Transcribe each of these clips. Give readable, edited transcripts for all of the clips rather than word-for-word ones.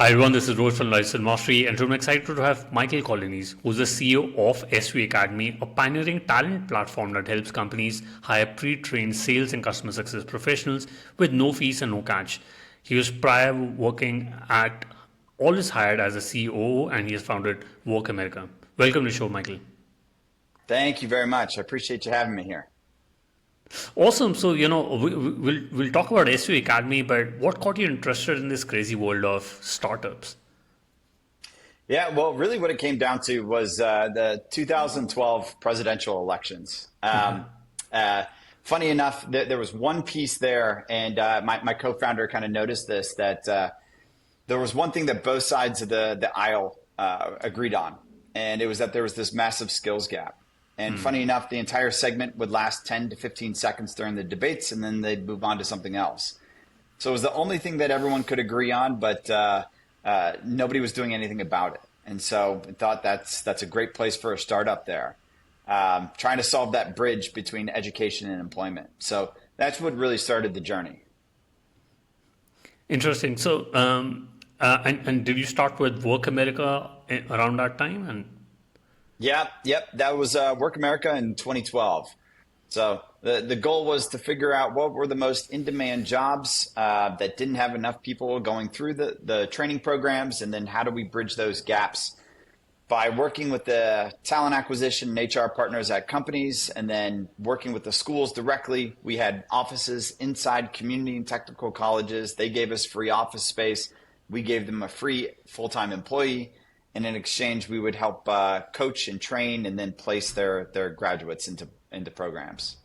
Hi everyone, this is Rohit from Lifestyle Mastery, and I'm excited to have Michael Colonnese, who's the CEO of SV Academy, a pioneering talent platform that helps companies hire pre-trained sales and customer success professionals with no fees and no catch. He was prior working at Always Hired as a COO, and he has founded Work America. Welcome to the show, Michael. Thank you very much. I appreciate you having me here. Awesome. So, we'll talk about SV Academy, but what got you interested in this crazy world of startups? Yeah, well, really what it came down to was the 2012 presidential elections. Funny enough, there was one piece there, and my co-founder kind of noticed this, that there was one thing that both sides of the aisle agreed on, and it was that there was this massive skills gap. And funny enough, the entire segment would last 10 to 15 seconds during the debates, and then they'd move on to something else. So it was the only thing that everyone could agree on, but nobody was doing anything about it. And so I thought that's a great place for a startup there, trying to solve that bridge between education and employment. So that's what really started the journey. Interesting. So, and did you start with Work America around that time? And Yep. That was Work America in 2012. So the goal was to figure out what were the most in-demand jobs that didn't have enough people going through the training programs, and then how do we bridge those gaps by working with the talent acquisition and HR partners at companies, and then working with the schools directly. We had offices inside community and technical colleges. They gave us free office space. We gave them a free full-time employee. And in exchange, we would help coach and train and then place their graduates into programs.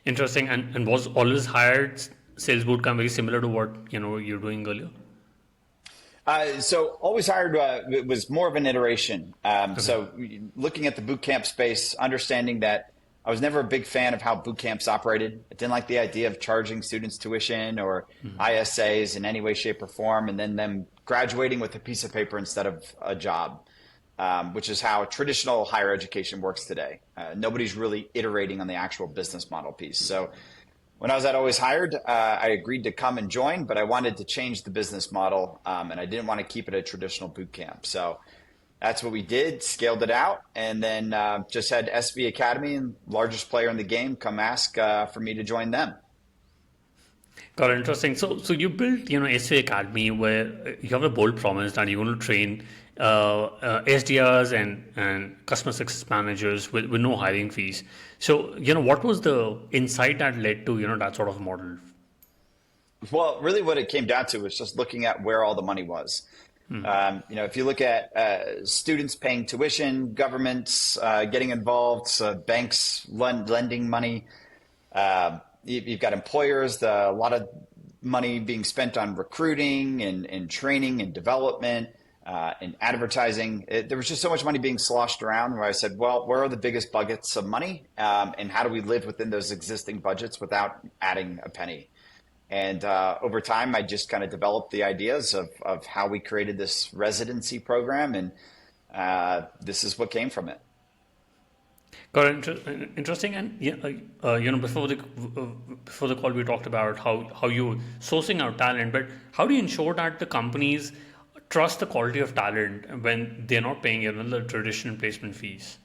interesting. And was Always Hired sales bootcamp very similar to what you're doing earlier? So Always Hired was more of an iteration. Okay. So looking at the boot camp space, understanding that I was never a big fan of how boot camps operated. I didn't like the idea of charging students tuition or ISAs in any way, shape, or form, and then them graduating with a piece of paper instead of a job, which is how traditional higher education works today. Nobody's really iterating on the actual business model piece. So when I was at Always Hired, I agreed to come and join, but I wanted to change the business model, and I didn't want to keep it a traditional boot camp. So that's what we did, scaled it out, and then just had SV Academy, and largest player in the game, come ask for me to join them. Got it. Interesting. So you built, SV Academy, where you have a bold promise that you're going to train SDRs and customer success managers with no hiring fees. So, what was the insight that led to, that sort of model? Well, really what it came down to was just looking at where all the money was. If you look at students paying tuition, governments getting involved, so banks lending money, you've got employers, a lot of money being spent on recruiting and training and development and advertising. There was just so much money being sloshed around where I said, well, where are the biggest buckets of money, and how do we live within those existing budgets without adding a penny? And over time, I just kind of developed the ideas of how we created this residency program, and this is what came from it. Got it. Interesting. And before the call, we talked about how you sourcing out talent, but how do you ensure that the companies trust the quality of talent when they're not paying the traditional placement fees?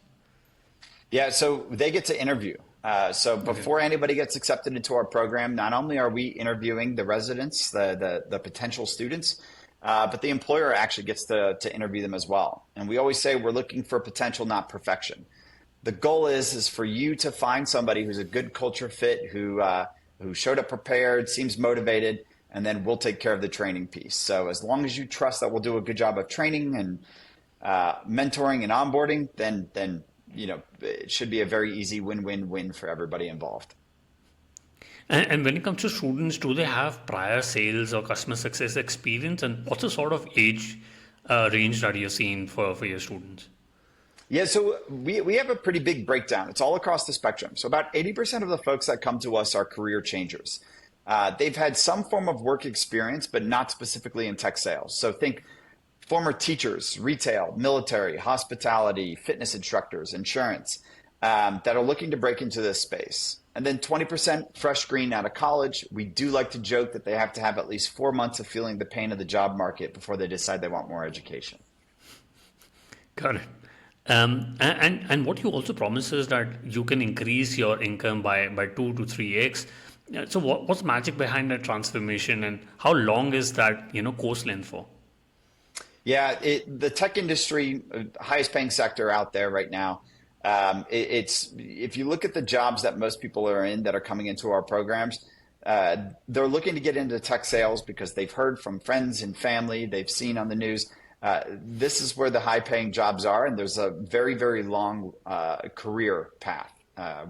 Yeah, so they get to interview. So before anybody gets accepted into our program, not only are we interviewing the residents, the potential students, but the employer actually gets to interview them as well. And we always say we're looking for potential, not perfection. The goal is for you to find somebody who's a good culture fit, who showed up prepared, seems motivated, and then we'll take care of the training piece. So as long as you trust that we'll do a good job of training and mentoring and onboarding, then it should be a very easy win-win-win for everybody involved. And when it comes to students, do they have prior sales or customer success experience? And what's the sort of age range that you're seeing for your students? Yeah, so we have a pretty big breakdown. It's all across the spectrum. So about 80% of the folks that come to us are career changers. They've had some form of work experience, but not specifically in tech sales. So think former teachers, retail, military, hospitality, fitness instructors, insurance, that are looking to break into this space. And then 20% fresh green out of college. We do like to joke that they have to have at least 4 months of feeling the pain of the job market before they decide they want more education. Got it. And what you also promise is that you can increase your income by 2 to 3x. So what's the magic behind that transformation, and how long is that course length for? Yeah, the tech industry, highest paying sector out there right now. It's if you look at the jobs that most people are in that are coming into our programs, they're looking to get into tech sales because they've heard from friends and family, they've seen on the news. This is where the high paying jobs are, and there's a very, very long career path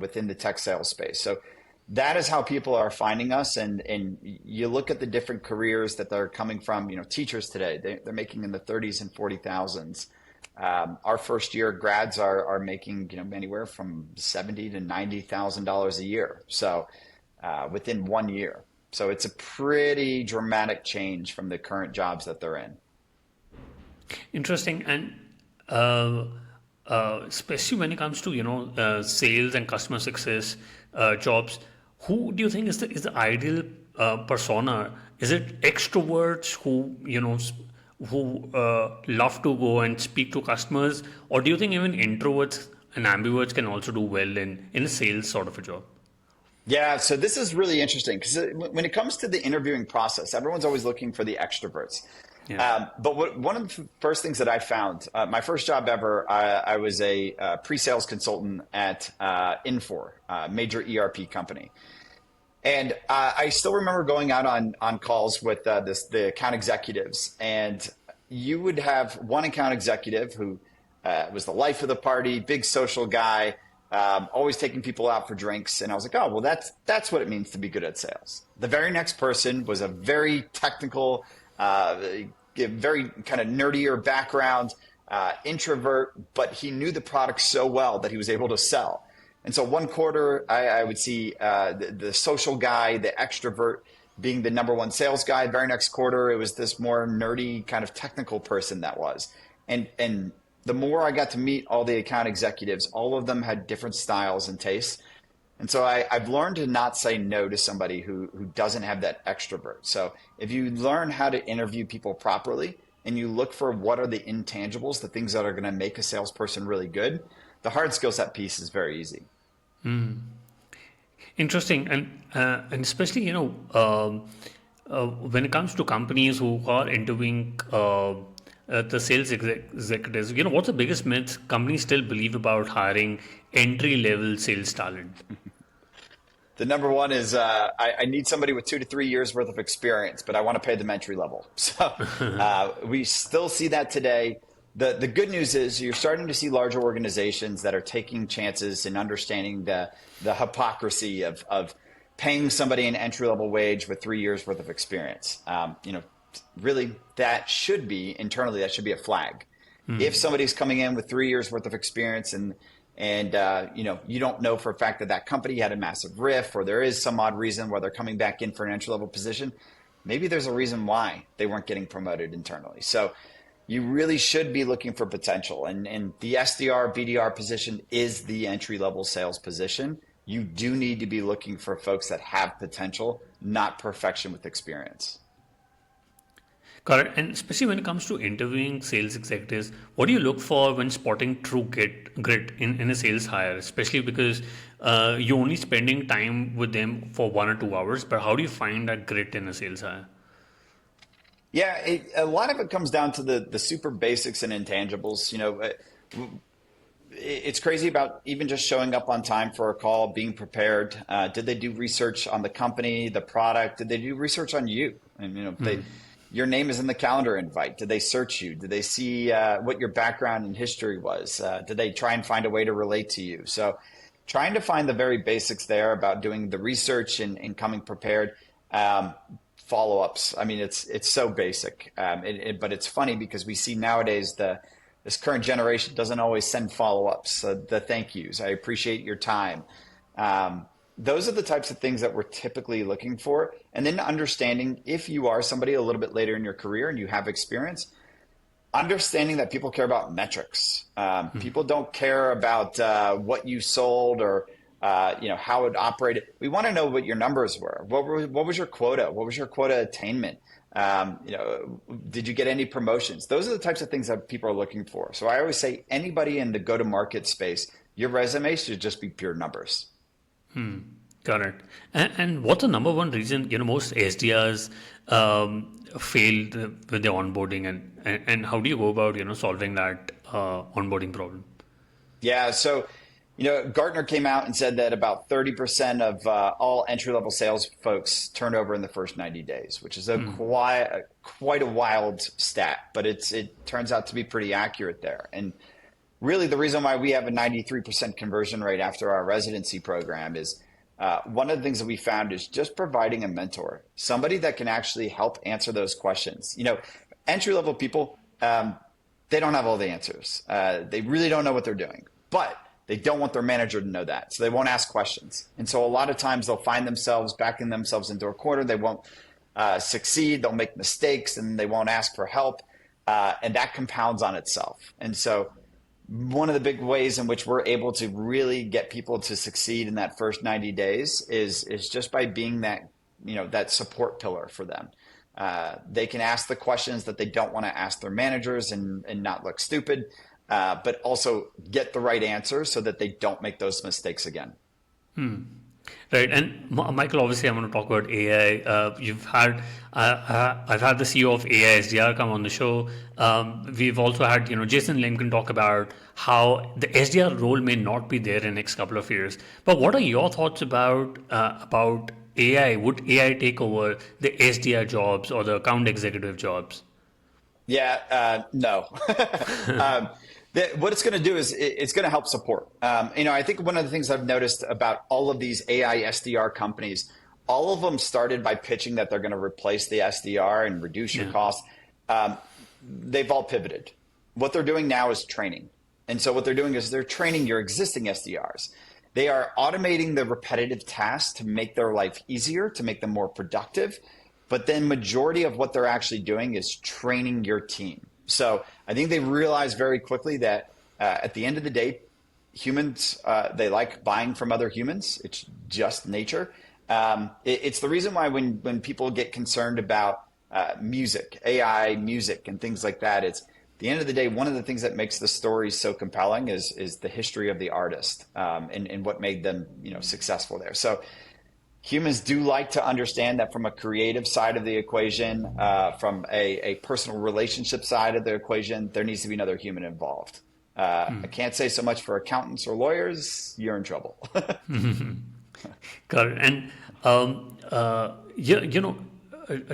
within the tech sales space. So that is how people are finding us. And you look at the different careers that they're coming from, teachers today, they're making in the 30s and 40,000s. Our first year grads are making, anywhere from $70,000 to $90,000 a year. So within 1 year. So it's a pretty dramatic change from the current jobs that they're in. Interesting. And especially when it comes to sales and customer success jobs, who do you think is the ideal persona? Is it extroverts who love to go and speak to customers, or do you think even introverts and ambiverts can also do well in a sales sort of a job? Yeah, so this is really interesting because when it comes to the interviewing process, everyone's always looking for the extroverts. Yeah. But one of the first things that I found, my first job ever, I was a pre-sales consultant at Infor, a major ERP company. And I still remember going out on calls with the account executives, and you would have one account executive who was the life of the party, big social guy, always taking people out for drinks. And I was like, oh, well, that's what it means to be good at sales. The very next person was a very technical, very kind of nerdier background, introvert, but he knew the product so well that he was able to sell. And so one quarter, I would see the social guy, the extrovert, being the number one sales guy. Very next quarter, it was this more nerdy kind of technical person that was. And the more I got to meet all the account executives, all of them had different styles and tastes. And so I've learned to not say no to somebody who doesn't have that extrovert. So if you learn how to interview people properly and you look for what are the intangibles, the things that are going to make a salesperson really good, the hard skill set piece is very easy. Interesting. And especially when it comes to companies who are interviewing the sales executives, what's the biggest myth companies still believe about hiring entry level sales talent? The number one is I need somebody with 2 to 3 years worth of experience, but I want to pay them entry level. So we still see that today. The good news is you're starting to see larger organizations that are taking chances and understanding the hypocrisy of paying somebody an entry level wage with 3 years worth of experience. Really, that should be internally, that should be a flag. If somebody's coming in with 3 years worth of experience and you don't know for a fact that company had a massive riff, or there is some odd reason why they're coming back in for an entry level position, maybe there's a reason why they weren't getting promoted internally. So you really should be looking for potential. And the SDR, BDR position is the entry level sales position. You do need to be looking for folks that have potential, not perfection with experience. Got it. And especially when it comes to interviewing sales executives, what do you look for when spotting true grit in a sales hire? Especially because you're only spending time with them for 1 or 2 hours, but how do you find that grit in a sales hire? Yeah, a lot of it comes down to the super basics and intangibles. It's crazy about even just showing up on time for a call, being prepared. Did they do research on the company, the product? Did they do research on you? And your name is in the calendar invite. Did they search you? Did they see what your background and history was? Did they try and find a way to relate to you? So trying to find the very basics there about doing the research and coming prepared. Follow-ups. I mean, it's so basic, but it's funny because we see nowadays this current generation doesn't always send follow-ups, the thank yous. I appreciate your time. Those are the types of things that we're typically looking for. And then understanding if you are somebody a little bit later in your career and you have experience, understanding that people care about metrics. People don't care about what you sold or how it operated. We want to know what your numbers were. What was your quota? What was your quota attainment? Did you get any promotions? Those are the types of things that people are looking for. So I always say anybody in the go-to-market space, your resume should just be pure numbers. Got it. And what's the number one reason, most SDRs failed with their onboarding, and how do you go about, solving that onboarding problem? Yeah, so Gartner came out and said that about 30% of all entry-level sales folks turn over in the first 90 days, which is quite a wild stat, but it turns out to be pretty accurate there. And really the reason why we have a 93% conversion rate after our residency program is one of the things that we found is just providing a mentor, somebody that can actually help answer those questions. Entry-level people, they don't have all the answers. They really don't know what they're doing, but they don't want their manager to know that. So they won't ask questions. And so a lot of times they'll find themselves backing themselves into a corner. They won't succeed. They'll make mistakes and they won't ask for help. And that compounds on itself. And so one of the big ways in which we're able to really get people to succeed in that first 90 days is just by being that support pillar for them. They can ask the questions that they don't want to ask their managers and not look stupid. But also get the right answer so that they don't make those mistakes again. Right. And Michael, obviously, I'm going to talk about AI. I've had the CEO of AI SDR come on the show. We've also had, Jason Lincoln talk about how the SDR role may not be there in the next couple of years. But what are your thoughts about AI? Would AI take over the SDR jobs or the account executive jobs? Yeah, no. What it's going to do is it's going to help support. I think one of the things I've noticed about all of these AI SDR companies, all of them started by pitching that they're going to replace the SDR and reduce your cost. They've all pivoted. What they're doing now is training. And so what they're doing is they're training your existing SDRs. They are automating the repetitive tasks to make their life easier, to make them more productive. But then majority of what they're actually doing is training your team. So I think they realize very quickly that at the end of the day, humans, they like buying from other humans. It's just nature. It's the reason why when people get concerned about music, AI music and things like that, it's at the end of the day, one of the things that makes the story so compelling is the history of the artist and what made them successful there. So humans do like to understand that from a creative side of the equation, from a personal relationship side of the equation, there needs to be another human involved. I can't say so much for accountants or lawyers. You're in trouble. Got it. And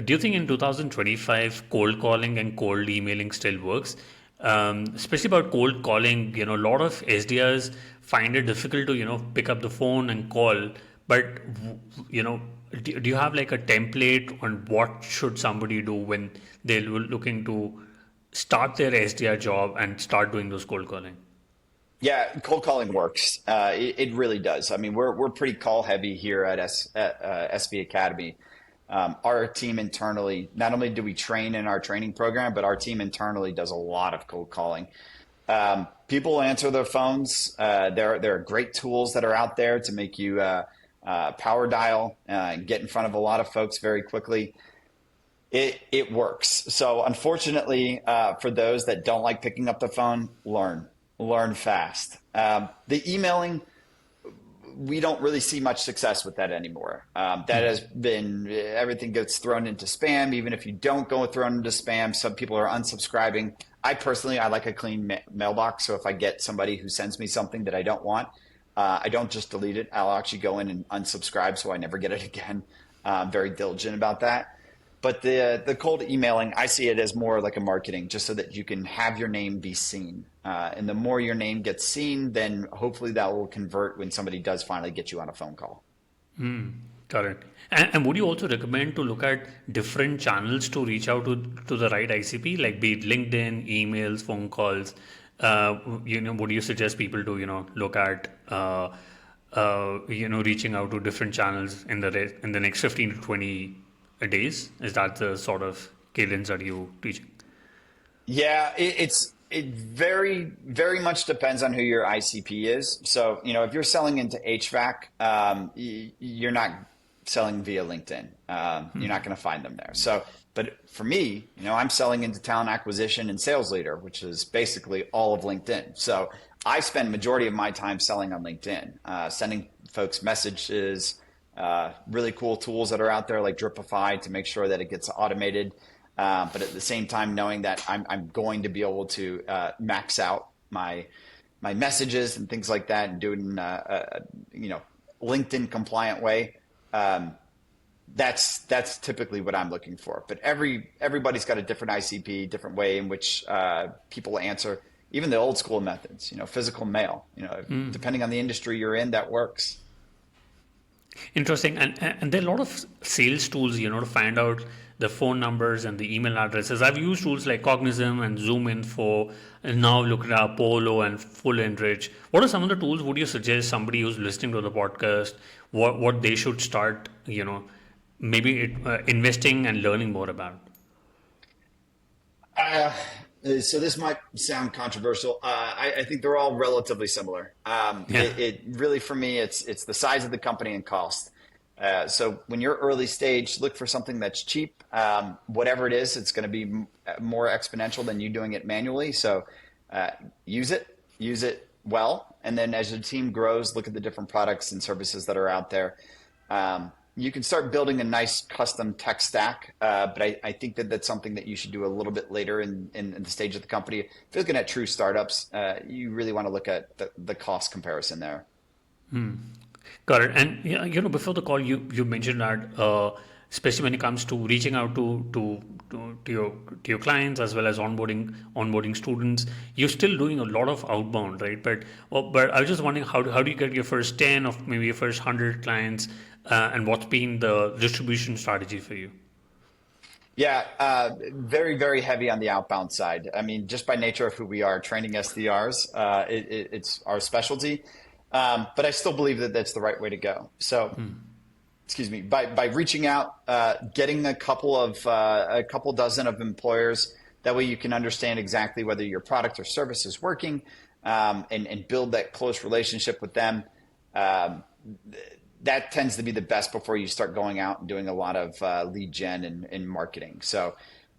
do you think in 2025 cold calling and cold emailing still works? Especially about cold calling, a lot of SDRs find it difficult to pick up the phone and call. But, do you have like a template on what should somebody do when they're looking to start their SDR job and start doing those cold calling? Yeah, cold calling works. It really does. I mean, we're pretty call heavy here at SV Academy. Our team internally, not only do we train in our training program, but our team internally does a lot of cold calling. People answer their phones. There are great tools that are out there to make you power dial and get in front of a lot of folks very quickly. It works. So unfortunately, for those that don't like picking up the phone, learn fast. The emailing, we don't really see much success with that anymore. That has been, everything gets thrown into spam. Even if you don't go thrown into spam, some people are unsubscribing. I like a clean mailbox. So if I get somebody who sends me something that I don't want, I don't just delete it. I'll actually go in and unsubscribe so I never get it again. I'm very diligent about that. But the cold emailing, I see it as more like a marketing, just so that you can have your name be seen. And the more your name gets seen, then hopefully that will convert when somebody does finally get you on a phone call. Got it. And would you also recommend to look at different channels to reach out to the right ICP, like be it LinkedIn, emails, phone calls? Would you suggest people to look at reaching out to different channels in the next 15 to 20 days? Is that the sort of cadence that you teaching? Yeah, it's It very much depends on who your ICP is. So, if you're selling into HVAC, you're not selling via LinkedIn. You're not going to find them there. So, but for me, I'm selling into talent acquisition and sales leader, which is basically all of LinkedIn. So I spend majority of my time selling on LinkedIn, sending folks messages, really cool tools that are out there like Dripify to make sure that it gets automated. But at the same time, knowing that I'm going to be able to max out my messages and things like that, and do it in LinkedIn compliant way. That's typically what I'm looking for. But everybody's got a different ICP, different way in which people answer. Even the old school methods, physical mail. Depending on the industry you're in, that works. Interesting. And there are a lot of sales tools, to find out the phone numbers and the email addresses. I've used tools like Cognizant and Zoom Info, and now look at Apollo and Full Enrich. What are some of the tools would you suggest somebody who's listening to the podcast, what they should start, maybe investing and learning more about? So this might sound controversial. I think they're all relatively similar. It really, for me, it's the size of the company and cost. So when you're early stage, look for something that's cheap. Whatever it is, it's going to be more exponential than you doing it manually. So use it well. And then as your team grows, look at the different products and services that are out there. You can start building a nice custom tech stack, but I think that's something that you should do a little bit later in the stage of the company. If you're looking at true startups, you really want to look at the cost comparison there. Got it. And before the call, you mentioned that especially when it comes to reaching out to your clients as well as onboarding students, you're still doing a lot of outbound, right? But I was just wondering how do you get your first 10 of maybe your first 100 clients, and what's been the distribution strategy for you? Yeah, very, very heavy on the outbound side. I mean, just by nature of who we are, training SDRs, it's our specialty. But I still believe that that's the right way to go. So, excuse me, by reaching out, getting a couple dozen of employers, that way you can understand exactly whether your product or service is working, and build that close relationship with them. That tends to be the best before you start going out and doing a lot of lead gen and marketing. So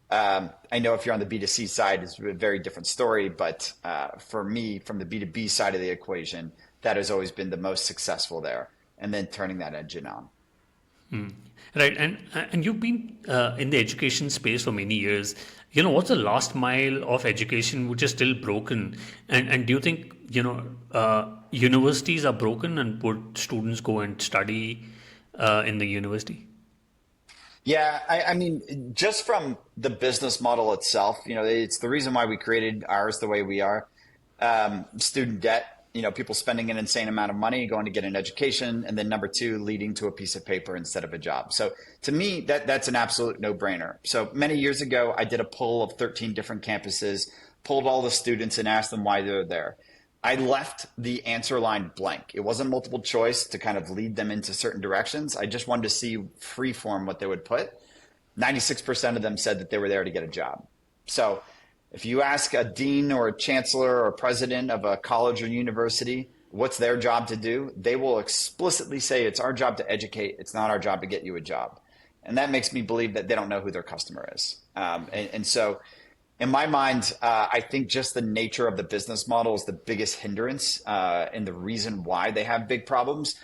I know if you're on the B2C side, it's a very different story. But for me, from the B2B side of the equation, that has always been the most successful there. And then turning that engine on. Right. And you've been in the education space for many years. What's the last mile of education which is still broken? And do you think, universities are broken, and would students go and study in the university? Yeah, I mean, just from the business model itself, it's the reason why we created ours the way we are. Student debt, people spending an insane amount of money going to get an education, and then number two, leading to a piece of paper instead of a job. So to me, that's an absolute no-brainer. So many years ago, I did a poll of 13 different campuses, pulled all the students and asked them why they're there. I left the answer line blank. It wasn't multiple choice to kind of lead them into certain directions. I just wanted to see free form what they would put. 96% of them said that they were there to get a job. So if you ask a dean or a chancellor or president of a college or university what's their job to do, they will explicitly say it's our job to educate. It's not our job to get you a job. And that makes me believe that they don't know who their customer is. And so in my mind, I think just the nature of the business model is the biggest hindrance and the reason why they have big problems.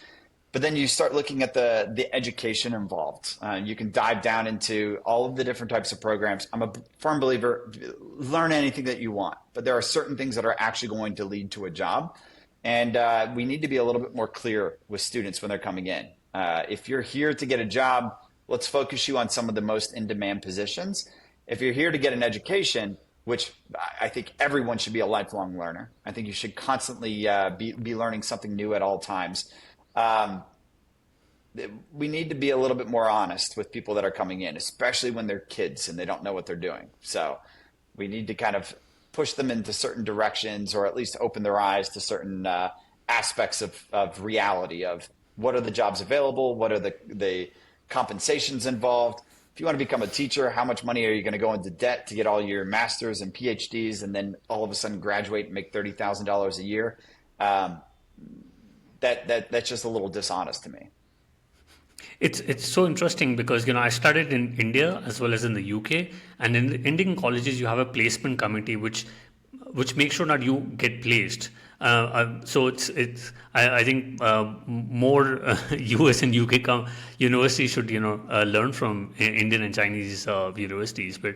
But then you start looking at the education involved. You can dive down into all of the different types of programs. I'm a firm believer, learn anything that you want, but there are certain things that are actually going to lead to a job. And we need to be a little bit more clear with students when they're coming in. If you're here to get a job, let's focus you on some of the most in-demand positions. If you're here to get an education, which I think everyone should be a lifelong learner. I think you should constantly be learning something new at all times. We need to be a little bit more honest with people that are coming in, especially when they're kids and they don't know what they're doing. So we need to kind of push them into certain directions, or at least open their eyes to certain aspects of reality of what are the jobs available, what are the compensations involved. if you want to become a teacher, how much money are you going to go into debt to get all your masters and PhDs and then all of a sudden graduate and make $30,000 a year? That's just a little dishonest to me. It's so interesting because I studied in India as well as in the UK, and in the Indian colleges you have a placement committee which makes sure that you get placed. So I think more US and UK universities should learn from Indian and Chinese universities. But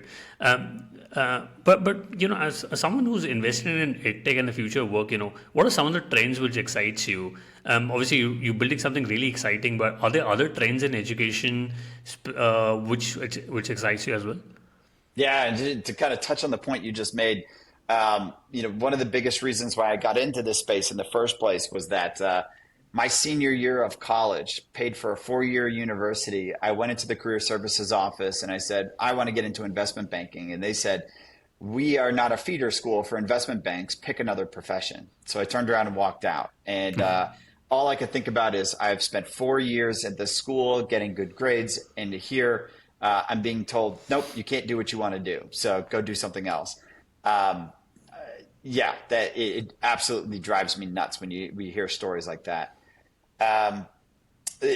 as someone who's invested in edtech and the future of work, what are some of the trends which excites you? Obviously, you're building something really exciting, but are there other trends in education which excites you as well? Yeah, and to kind of touch on the point you just made, one of the biggest reasons why I got into this space in the first place was that my senior year of college, paid for a 4-year university, I went into the career services office and I said, I want to get into investment banking. And they said, we are not a feeder school for investment banks, pick another profession. So I turned around and walked out. And all I could think about is I've spent 4 years at this school getting good grades. And here I'm being told, nope, you can't do what you want to do. So go do something else. Yeah, that it absolutely drives me nuts when we hear stories like that.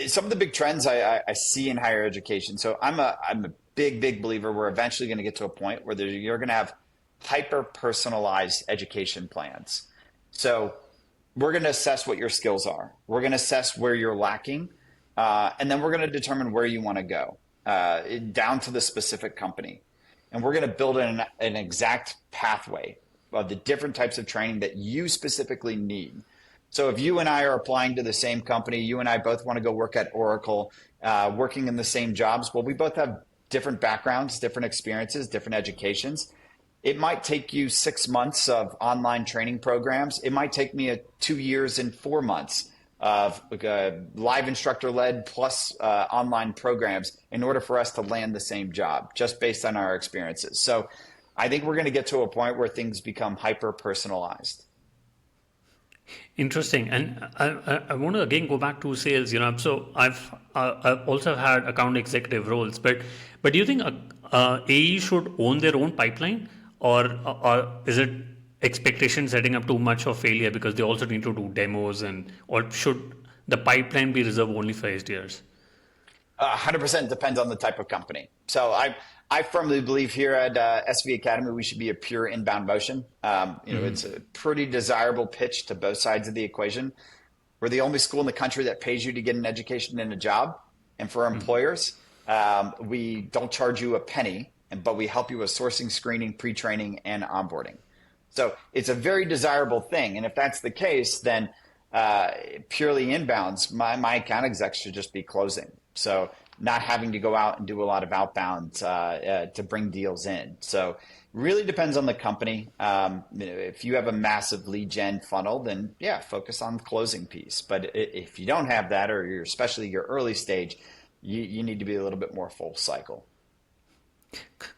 Some of the big trends I see in higher education. So I'm a big believer we're eventually going to get to a point where you're going to have hyper personalized education plans. So we're going to assess what your skills are. We're going to assess where you're lacking, and then we're going to determine where you want to go, down to the specific company. And we're going to build an exact pathway of the different types of training that you specifically need. So if you and I are applying to the same company, you and I both want to go work at Oracle, working in the same jobs, well, we both have different backgrounds, different experiences, different educations. It might take you 6 months of online training programs. It might take me 2 years and 4 months of live instructor-led plus online programs in order for us to land the same job, just based on our experiences. So I think we're going to get to a point where things become hyper-personalized. Interesting. And I want to again go back to sales. So I've also had account executive roles, but do you think AE should own their own pipeline, or is it expectation setting up too much of failure because they also need to do demos, or should the pipeline be reserved only for SDRs? 100% depends on the type of company. So I firmly believe here at SV Academy, we should be a pure inbound motion. It's a pretty desirable pitch to both sides of the equation. We're the only school in the country that pays you to get an education and a job. And for our employers, we don't charge you a penny, but we help you with sourcing, screening, pre-training, and onboarding. So it's a very desirable thing. And if that's the case, then purely inbounds, my account execs should just be closing. So not having to go out and do a lot of outbound to bring deals in. So really depends on the company. If you have a massive lead gen funnel, then yeah, focus on the closing piece. But if you don't have that, or especially your early stage, you need to be a little bit more full cycle.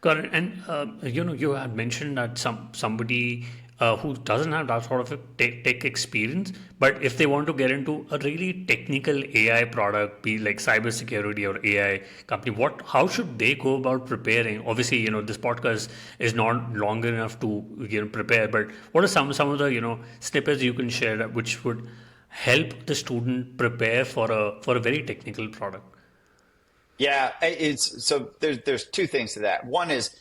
Got it. And you had mentioned that somebody who doesn't have that sort of a tech experience, but if they want to get into a really technical AI product, be like cybersecurity or AI company, how should they go about preparing? Obviously, this podcast is not long enough to prepare, but what are some of the snippets you can share which would help the student prepare for a very technical product? Yeah, so there's two things to that. One is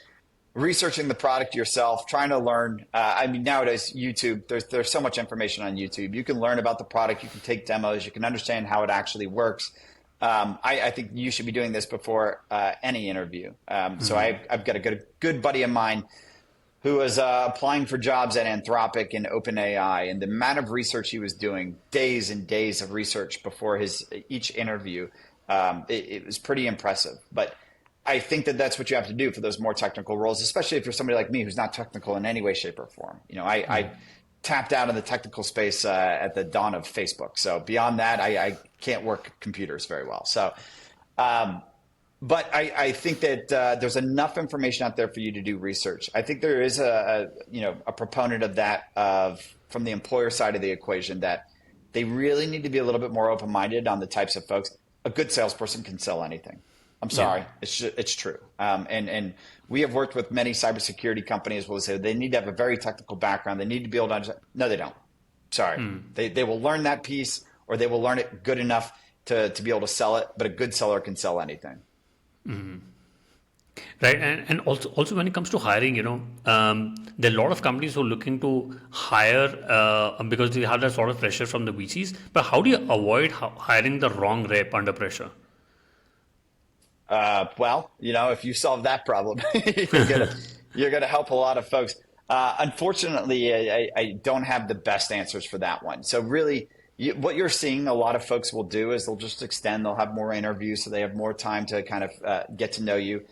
researching the product yourself, trying to learn. Nowadays, YouTube, there's so much information on YouTube. You can learn about the product, you can take demos, you can understand how it actually works. I think you should be doing this before any interview. So I've got a good buddy of mine who was applying for jobs at Anthropic and OpenAI, and the amount of research he was doing, days and days of research before each interview, it was pretty impressive. But I think that's what you have to do for those more technical roles, especially if you're somebody like me who's not technical in any way, shape, or form. I tapped out in the technical space at the dawn of Facebook. So beyond that, I can't work computers very well. So, but I think that there's enough information out there for you to do research. I think there is a proponent of that from the employer side of the equation, that they really need to be a little bit more open-minded on the types of folks. A good salesperson can sell anything. I'm Yeah. sorry, it's true. And we have worked with many cybersecurity companies. Will say they need to have a very technical background. They need to be able to understand. No, they don't. Sorry, they will learn that piece, or they will learn it good enough to be able to sell it. But a good seller can sell anything. Right, and also when it comes to hiring, there are a lot of companies who are looking to hire because they have that sort of pressure from the VCs. But how do you avoid hiring the wrong rep under pressure? Well, if you solve that problem, you're gonna help a lot of folks. Unfortunately, I don't have the best answers for that one. So really, what you're seeing a lot of folks will do is they'll just extend. They'll have more interviews, so they have more time to kind of get to know you.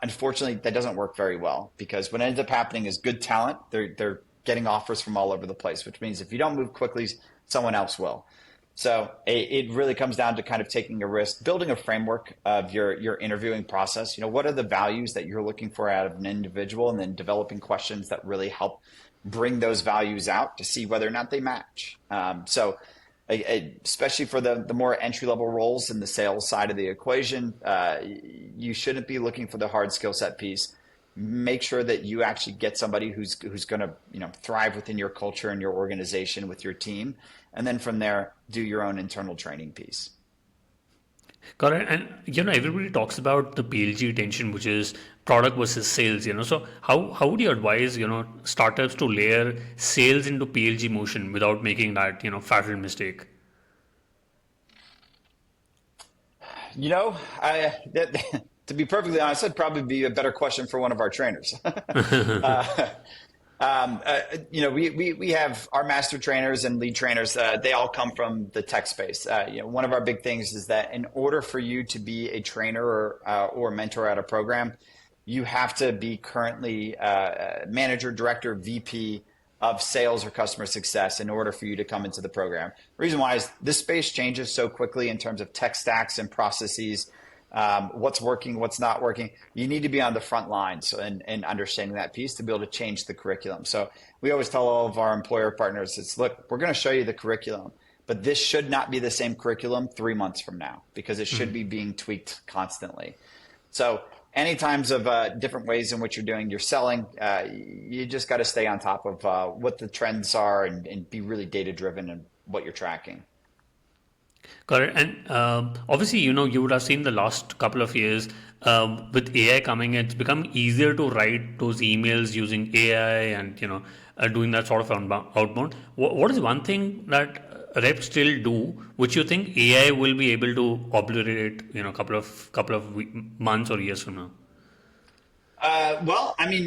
Unfortunately, that doesn't work very well because what ends up happening is good talent. They're getting offers from all over the place, which means if you don't move quickly, someone else will. So it really comes down to kind of taking a risk, building a framework of your interviewing process. What are the values that you're looking for out of an individual, and then developing questions that really help bring those values out to see whether or not they match. Especially for the more entry level roles in the sales side of the equation, you shouldn't be looking for the hard skill set piece. Make sure that you actually get somebody who's going to thrive within your culture and your organization with your team, and then from there do your own internal training piece. Correct. And everybody talks about the PLG tension, which is product versus sales. So how would you advise startups to layer sales into PLG motion without making that fatal mistake? To be perfectly honest, that'd probably be a better question for one of our trainers. uh, we have our master trainers and lead trainers. They all come from the tech space. One of our big things is that in order for you to be a trainer or mentor at a program, you have to be currently manager, director, VP of sales or customer success in order for you to come into the program. The reason why is this space changes so quickly in terms of tech stacks and processes. What's working, what's not working. You need to be on the front lines and understanding that piece to be able to change the curriculum. So we always tell all of our employer partners, look, we're going to show you the curriculum, but this should not be the same curriculum 3 months from now because it should be being tweaked constantly. So any times of different ways in which you're doing your selling, you just got to stay on top of what the trends are and be really data driven in what you're tracking. Correct. And obviously, you would have seen the last couple of years with AI coming, it's become easier to write those emails using AI and, doing that sort of outbound. What is one thing that reps still do, which you think AI will be able to obliterate, couple of months or years from now? Well, I mean,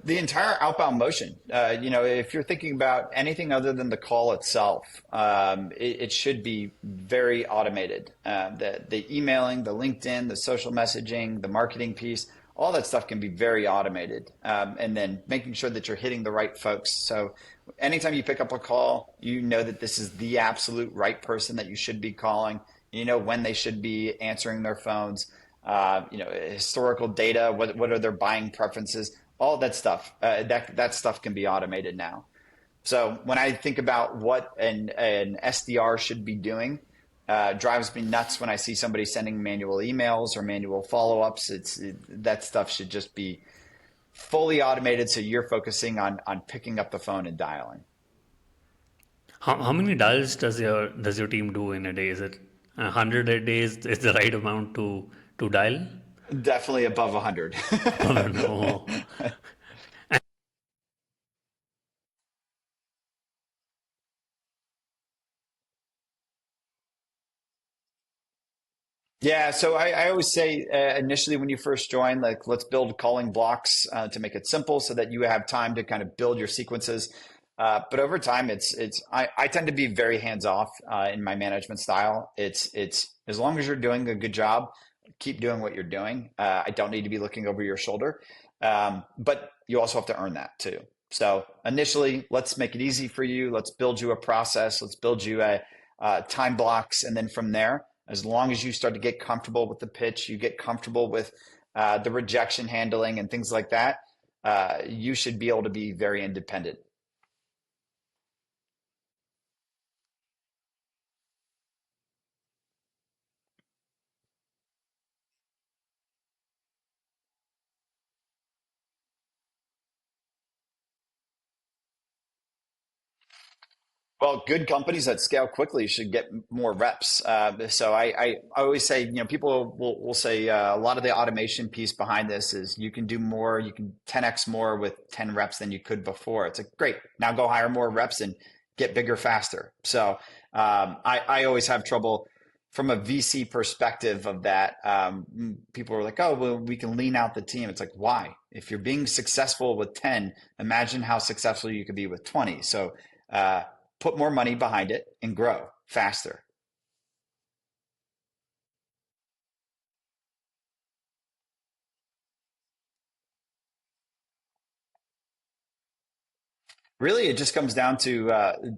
the entire outbound motion, if you're thinking about anything other than the call itself, it should be very automated. The emailing, the LinkedIn, the social messaging, the marketing piece, all that stuff can be very automated. And then making sure that you're hitting the right folks. So anytime you pick up a call, you know that this is the absolute right person that you should be calling. You know when they should be answering their phones. Historical data, what are their buying preferences, all that stuff. That stuff can be automated now. So when I think about what an SDR should be doing, drives me nuts when I see somebody sending manual emails or manual follow-ups. That stuff should just be fully automated, so you're focusing on picking up the phone and dialing. How many dials does your team do in a day? Is it 100 a day is the right amount to dial? Definitely above 100. No. Yeah, so I always say initially when you first join, like let's build calling blocks to make it simple so that you have time to kind of build your sequences. But over time, I tend to be very hands off in my management style. It's as long as you're doing a good job, keep doing what you're doing. I don't need to be looking over your shoulder, but you also have to earn that too. So initially, let's make it easy for you. Let's build you a process. Let's build you a time blocks, and then from there, as long as you start to get comfortable with the pitch, you get comfortable with the rejection handling and things like that, you should be able to be very independent. Well, good companies that scale quickly should get more reps. So I always say, people will say a lot of the automation piece behind this is you can do more, you can 10x more with 10 reps than you could before. It's like, great, now go hire more reps and get bigger faster. So I always have trouble from a VC perspective of that. People are like, oh, well, we can lean out the team. It's like, why? If you're being successful with 10, imagine how successful you could be with 20. So, uh, put more money behind it and grow faster. Really, it just comes down to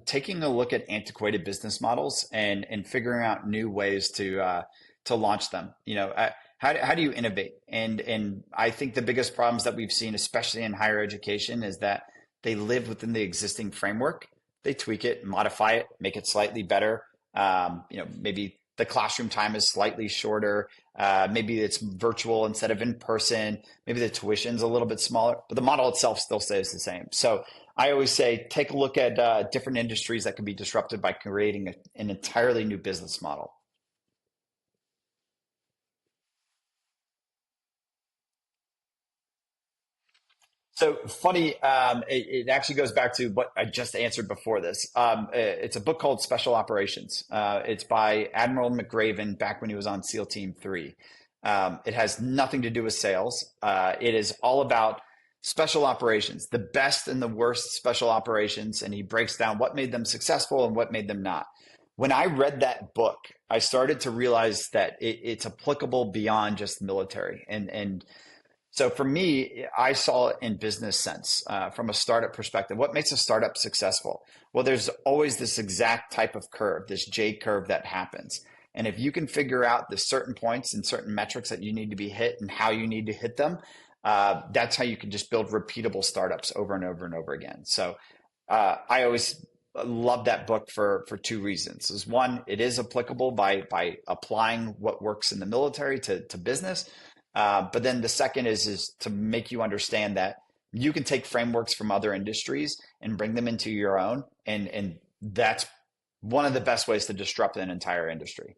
taking a look at antiquated business models and figuring out new ways to launch them. How do you innovate? And I think the biggest problems that we've seen, especially in higher education, is that they live within the existing framework. They tweak it, modify it, make it slightly better. Maybe the classroom time is slightly shorter. Maybe it's virtual instead of in person. Maybe the tuition's a little bit smaller, but the model itself still stays the same. So I always say, take a look at different industries that can be disrupted by creating an entirely new business model. So funny, it actually goes back to what I just answered before this. It's a book called Special Operations. It's by Admiral McRaven back when he was on SEAL Team 3. It has nothing to do with sales. It is all about special operations, the best and the worst special operations, and he breaks down what made them successful and what made them not. When I read that book, I started to realize that it's applicable beyond just the military. And so for me, I saw it in business sense from a startup perspective. What makes a startup successful? Well, there's always this exact type of curve, this J curve that happens. And if you can figure out the certain points and certain metrics that you need to be hit and how you need to hit them, that's how you can just build repeatable startups over and over and over again. So I always love that book for two reasons. Is one, it is applicable by applying what works in the military to business. But then the second is to make you understand that you can take frameworks from other industries and bring them into your own, and that's one of the best ways to disrupt an entire industry.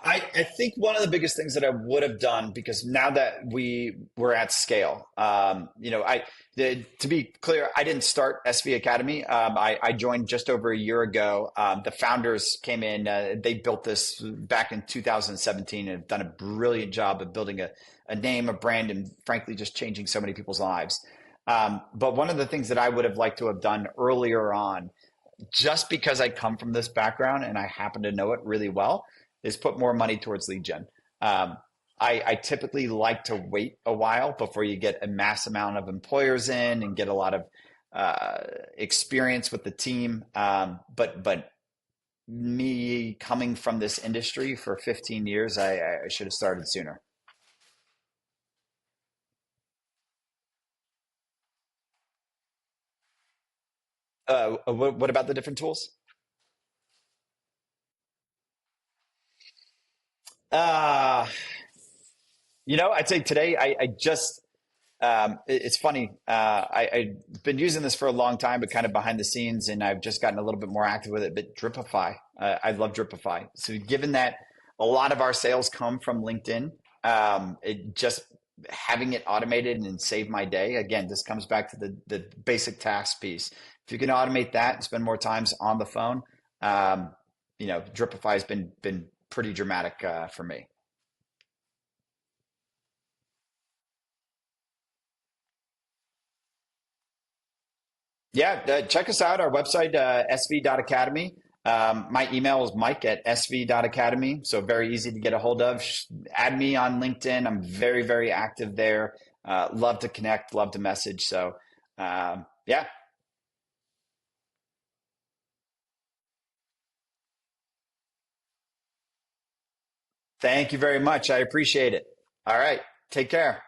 I think one of the biggest things that I would have done, because now that we were at scale, to be clear, I didn't start SV Academy. I joined just over a year ago. The founders came in, they built this back in 2017 and have done a brilliant job of building a name, a brand, and frankly, just changing so many people's lives. But one of the things that I would have liked to have done earlier on, just because I come from this background and I happen to know it really well, is put more money towards lead gen. Um, I typically like to wait a while before you get a mass amount of employers in and get a lot of experience with the team. But me coming from this industry for 15 years, I should have started sooner. What about the different tools? Uh, I'd say today I just it's funny. I've been using this for a long time, but kind of behind the scenes, and I've just gotten a little bit more active with it. But Dripify, I love Dripify. So given that a lot of our sales come from LinkedIn, it just having it automated and save my day. Again, this comes back to the basic task piece. If you can automate that and spend more times on the phone, um, Dripify has been pretty dramatic for me. Yeah, check us out. Our website, sv.academy. My email is mike at sv.academy. So very easy to get a hold of. Add me on LinkedIn. I'm very, very active there. Love to connect, love to message. So, yeah, thank you very much. I appreciate it. All right. Take care.